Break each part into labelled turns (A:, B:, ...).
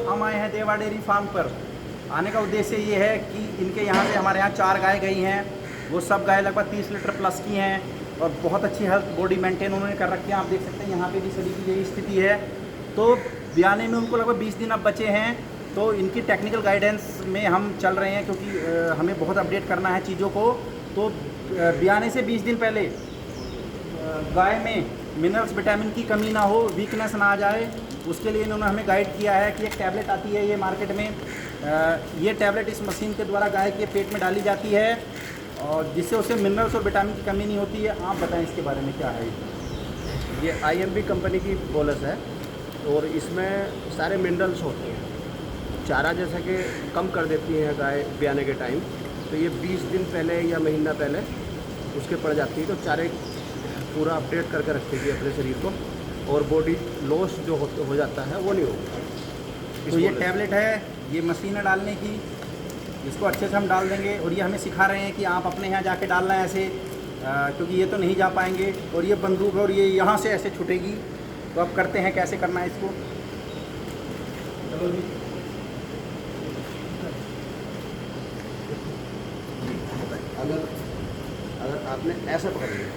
A: हम आए हैं देवा डेयरी फार्म पर। आने का उद्देश्य ये है कि इनके यहाँ से हमारे यहाँ 4 गाय गई हैं। वो सब गाय लगभग 30 लीटर प्लस की हैं और बहुत अच्छी हेल्थ बॉडी मेंटेन उन्होंने कर रखी है। आप देख सकते हैं यहाँ पे भी सभी की यही स्थिति है। तो ब्याने में उनको लगभग 20 दिन अब बचे हैं। तो इनकी टेक्निकल गाइडेंस में हम चल रहे हैं, क्योंकि हमें बहुत अपडेट करना है चीज़ों को। तो ब्याने से 20 दिन पहले गाय में मिनरल्स विटामिन की कमी ना हो, वीकनेस ना आ जाए, उसके लिए इन्होंने हमें गाइड किया है कि एक टैबलेट आती है ये मार्केट में। ये टैबलेट इस मशीन के द्वारा गाय के पेट में डाली जाती है और जिससे उसे मिनरल्स और विटामिन की कमी नहीं होती है। आप बताएं इसके बारे में क्या है।
B: ये IMB कंपनी की बोलस है और इसमें सारे मिनरल्स होते हैं। चारा जैसा कि कम कर देती है गाय ब्याने के टाइम, तो ये 20 दिन पहले या महीना पहले उसके पड़ जाती है, तो चारे पूरा अपडेट करके रखेगी अपने शरीर को और बॉडी लॉस जो हो जाता है वो नहीं होगा।
A: तो ये टैबलेट है, ये मशीन है डालने की, इसको अच्छे से हम डाल देंगे। और ये हमें सिखा रहे हैं कि आप अपने यहाँ जाके डालना है ऐसे, क्योंकि ये तो नहीं जा पाएंगे। और ये बंदूक है और ये यहाँ से ऐसे छूटेगी। तो अब करते हैं कैसे करना है इसको। चलो जी।
B: अगर आपने ऐसा पकड़ लिया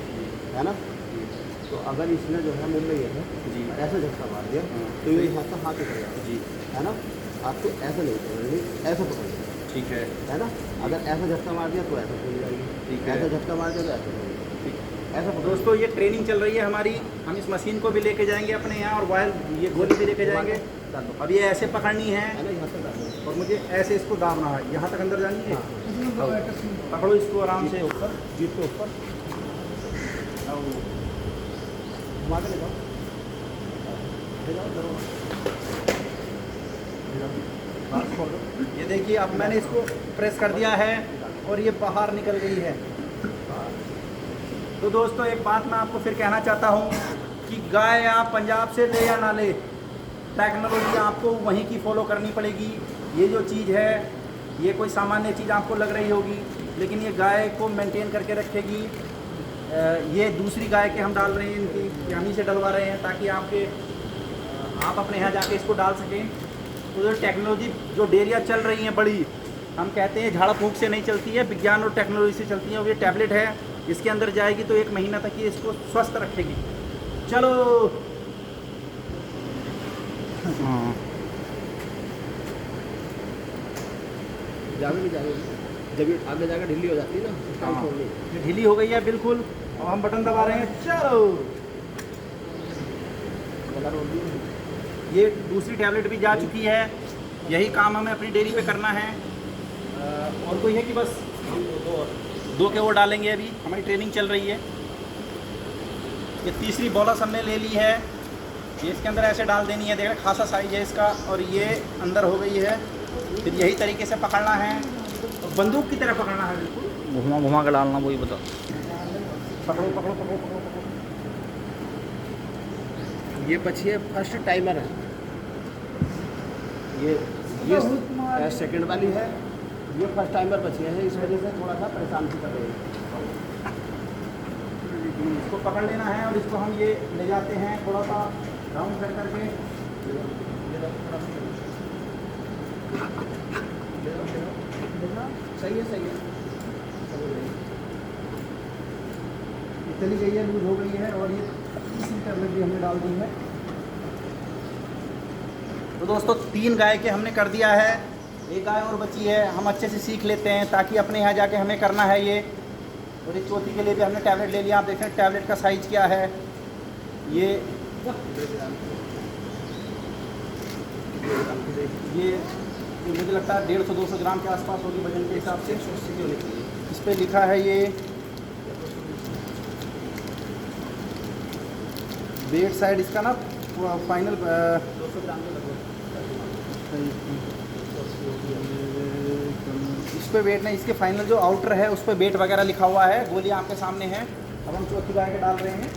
B: है ना, तो अगर इसने जो है मुंह में ये है
A: जी
B: ऐसा झटका मार दिया तो ये यहाँ से हाथ उतर जाएगा
A: जी, है ना।
B: आपको ऐसा नहीं पकड़नी, ऐसा पकड़ लिया,
A: ठीक है
B: ना। अगर ऐसा झटका मार दिया तो ऐसा खुल जाएगी,
A: ठीक है।
B: ऐसा झटका मार दिया तो ऐसा खुल जाएगी,
A: ठीक है।
B: ऐसा पकड़।
A: दोस्तों ये ट्रेनिंग चल रही है हमारी। हम इस मशीन को भी लेके जाएंगे अपने यहाँ और वायल ये गोली भी लेके जाएंगे। अब ये ऐसे पकड़नी है
B: ना, यहाँ से डाल दो।
A: और मुझे ऐसे इसको दाबना है, यहाँ तक अंदर जानी है। पकड़ो इसको आराम से ऊपर,
B: जीप के ऊपर घुमा के ले जाओ, ले जाओ, बात खोलो।
A: ये देखिए अब मैंने इसको प्रेस कर दिया है और ये बाहर निकल गई है। तो दोस्तों एक बात मैं आपको फिर कहना चाहता हूँ कि गाय आप पंजाब से ले या ना ले, टेक्नोलॉजी आपको वहीं की फॉलो करनी पड़ेगी। ये जो चीज़ है ये कोई सामान्य चीज़ आपको लग रही होगी, लेकिन ये गाय को मेंटेन करके रखेगी। ये दूसरी गाय के हम डाल रहे हैं, इनकी यानी से डलवा रहे हैं ताकि आप अपने यहाँ जाके इसको डाल सकें। तो जो टेक्नोलॉजी जो डेयरियाँ चल रही हैं बड़ी, हम कहते हैं झाड़ फूँक से नहीं चलती है, विज्ञान और टेक्नोलॉजी से चलती है। और ये टैबलेट है, इसके अंदर जाएगी तो 1 महीना तक ये इसको स्वस्थ रखेगी। चलो
B: जावे जब ये आगे जाकर ढीली हो जाती है ना, टाइट छोड़नी।
A: ये ढीली हो गई है बिल्कुल। और हम बटन दबा रहे हैं, चलो। ये दूसरी टैबलेट भी जा चुकी है। यही काम हमें अपनी डेयरी पे करना है। और कोई है कि बस 2 के वो डालेंगे। अभी हमारी ट्रेनिंग चल रही है। ये तीसरी बोलस हमने ले ली है। ये इसके अंदर ऐसे डाल देनी है, देखा खासा साइज है इसका, और ये अंदर हो गई है। फिर यही तरीके से पकड़ना है, बंदूक की तरह पकड़ना है, बिल्कुल
C: घुमा घुमा के डालना, वही बता।
A: पकड़ो पकड़ो पकड़ो पकड़ो पकड़ो।
B: ये बची है फर्स्ट टाइमर है, ये सेकंड वाली है, ये फर्स्ट टाइमर बची है। इस वजह से थोड़ा सा परेशान भी कर रहे हैं।
A: इसको पकड़ लेना है और इसको हम ये ले जाते हैं थोड़ा सा राउंड कर करके।
B: सही है, सही है।
A: चली गई है, लूज हो गई है। और ये तीसरी टैबलेट भी हमने डाल दी है। तो दोस्तों 3 गाय के हमने कर दिया है, 1 गाय और बची है। हम अच्छे से सीख लेते हैं ताकि अपने यहाँ जाके हमें करना है ये। और ये चौथी के लिए भी हमने टैबलेट ले लिया। आप देखें टैबलेट का साइज़ क्या है। ये मुझे लगता है 150-200 ग्राम के आसपास होगी वजन के हिसाब से। इस पर लिखा है ये वेट साइड इसका ना फाइनल
B: 200 ग्राम के लगभग।
A: इस पे वेट नहीं, इसके फाइनल जो आउटर है उस पर वेट वगैरह लिखा हुआ है। गोली आपके सामने है। अब हम चौथी गाय के डाल रहे हैं।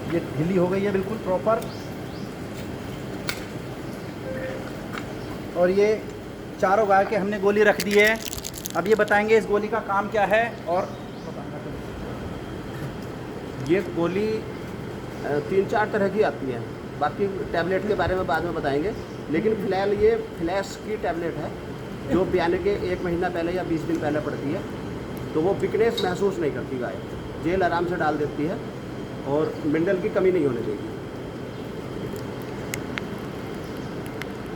A: ये ढीली हो गई है बिल्कुल प्रॉपर। और ये चारों गाय के हमने गोली रख दी है। अब ये बताएंगे इस गोली का काम क्या है। और
B: ये गोली 3-4 तरह की आती है, बाकी टैबलेट के बारे में बाद में बताएंगे। लेकिन फ़िलहाल ये फ्लैश की टैबलेट है जो ब्याने के 1 महीना पहले या 20 दिन पहले पड़ती है, तो वो वीकनेस महसूस नहीं करती गाय, जेल आराम से डाल देती है और मिनरल की कमी नहीं होने देगी।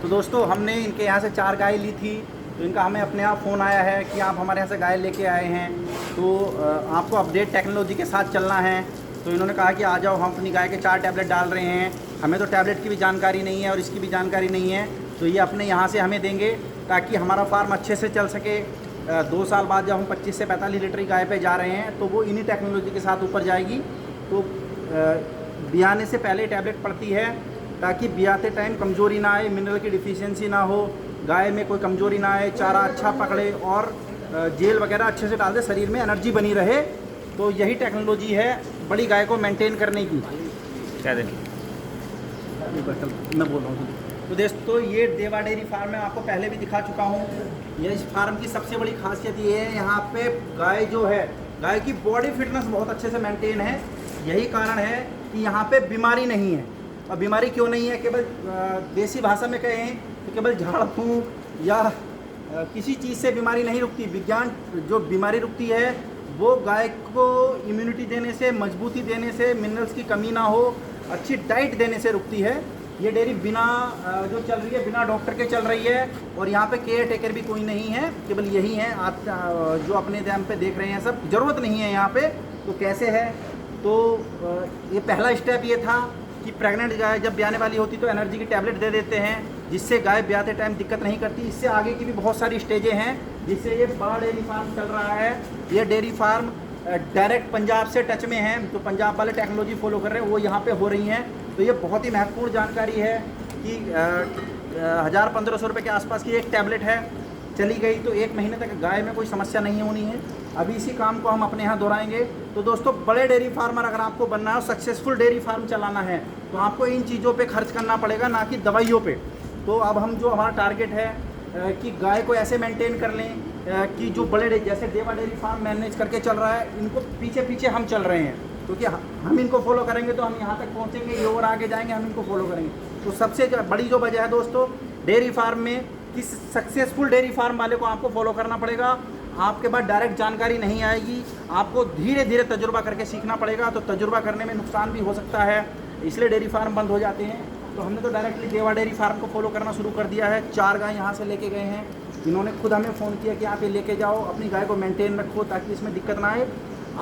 A: तो दोस्तों हमने इनके यहाँ से 4 गाय ली थी, तो इनका हमें अपने आप फ़ोन आया है कि आप हमारे यहाँ से गाय लेके आए हैं, तो आपको अपडेट टेक्नोलॉजी के साथ चलना है। तो इन्होंने कहा कि आ जाओ, हम अपनी गाय के 4 टैबलेट डाल रहे हैं। हमें तो टैबलेट की भी जानकारी नहीं है और इसकी भी जानकारी नहीं है, तो ये अपने यहाँ से हमें देंगे ताकि हमारा फार्म अच्छे से चल सके। 2 साल बाद जब हम 25 से 45 लीटर की गाय पे जा रहे हैं तो वो इन्हीं टेक्नोलॉजी के साथ ऊपर जाएगी। तो बियाने से पहले टैबलेट पड़ती है ताकि बियाते टाइम कमज़ोरी ना आए, मिनरल की डिफिशियंसी ना हो, गाय में कोई कमज़ोरी ना आए, चारा अच्छा पकड़े और जेल वगैरह अच्छे से डाल दे, शरीर में एनर्जी बनी रहे। तो यही टेक्नोलॉजी है बड़ी गाय को मेंटेन करने की।
C: क्या दें
A: मैं बोल रहा हूँ। तो दोस्तों ये देवा डेयरी फार्म में आपको पहले भी दिखा चुका हूँ। ये इस फार्म की सबसे बड़ी खासियत ये है, यहाँ पे गाय जो है, गाय की बॉडी फिटनेस बहुत अच्छे से मेंटेन है। यही कारण है कि यहाँ पे बीमारी नहीं है। और बीमारी क्यों नहीं है, केवल देसी भाषा में कहें तो केवल झाड़ फूंक या किसी चीज़ से बीमारी नहीं रुकती। विज्ञान जो बीमारी रुकती है वो गाय को इम्यूनिटी देने से, मजबूती देने से, मिनरल्स की कमी ना हो, अच्छी डाइट देने से रुकती है। ये डेयरी बिना जो चल रही है, बिना डॉक्टर के चल रही है और यहाँ पे केयर टेकर भी कोई नहीं है, केवल यही है आप जो अपने दैम पे देख रहे हैं, सब ज़रूरत नहीं है यहाँ पे। तो कैसे है, तो ये पहला स्टेप ये था कि प्रेग्नेंट गाय जब ब्याने वाली होती तो एनर्जी की टैबलेट दे देते हैं, जिससे गाय ब्याते टाइम दिक्कत नहीं करती। इससे आगे की भी बहुत सारी स्टेजें हैं जिससे ये बड़ा डेयरी फार्म चल रहा है। ये डेयरी फार्म डायरेक्ट पंजाब से टच में है, तो पंजाब वाले टेक्नोलॉजी फॉलो कर रहे हैं, वो यहाँ पे हो रही हैं। तो ये बहुत ही महत्वपूर्ण जानकारी है कि 1000-1500 रुपये के आसपास की एक टैबलेट है, चली गई तो 1 महीने तक गाय में कोई समस्या नहीं होनी है। अभी इसी काम को हम अपने यहाँ दोहराएंगे। तो दोस्तों बड़े डेयरी फार्मर अगर आपको बनना है और सक्सेसफुल डेयरी फार्म चलाना है तो आपको इन चीज़ों पे खर्च करना पड़ेगा, ना कि दवाइयों पे। तो अब हम जो हमारा टारगेट है कि गाय को ऐसे मेंटेन कर लें कि जो बड़े जैसे देवा डेयरी फार्म मैनेज करके चल रहा है, इनको पीछे पीछे हम चल रहे हैं, क्योंकि हम इनको फॉलो करेंगे तो हम यहाँ तक पहुँचेंगे, ये और आगे जाएंगे, हम इनको फॉलो करेंगे। तो सबसे बड़ी जो वजह है दोस्तों डेयरी फार्म में कि सक्सेसफुल डेयरी फार्म वाले को आपको फॉलो करना पड़ेगा। आपके पास डायरेक्ट जानकारी नहीं आएगी, आपको धीरे धीरे तजुर्बा करके सीखना पड़ेगा। तो तजुर्बा करने में नुकसान भी हो सकता है, इसलिए डेयरी फार्म बंद हो जाते हैं। तो हमने तो डायरेक्टली देवा डेयरी फार्म को फॉलो करना शुरू कर दिया है। 4 गाय यहाँ से लेके गए हैं, इन्होंने खुद हमें फ़ोन किया कि आप ये लेके जाओ, अपनी गाय को मेंटेन रखो ताकि इसमें दिक्कत ना आए।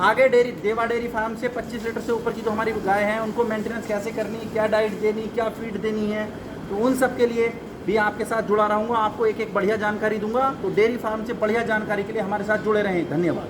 A: आगे देवा डेयरी फार्म से 25 लीटर से ऊपर की जो हमारी गाय हैं उनको मेंटेनेंस कैसे करनी, क्या डाइट देनी, क्या फीड देनी है, तो उन सब के लिए भी आपके साथ जुड़ा रहूँगा, आपको एक बढ़िया जानकारी दूंगा। तो डेयरी फार्म से बढ़िया जानकारी के लिए हमारे साथ जुड़े रहें। धन्यवाद।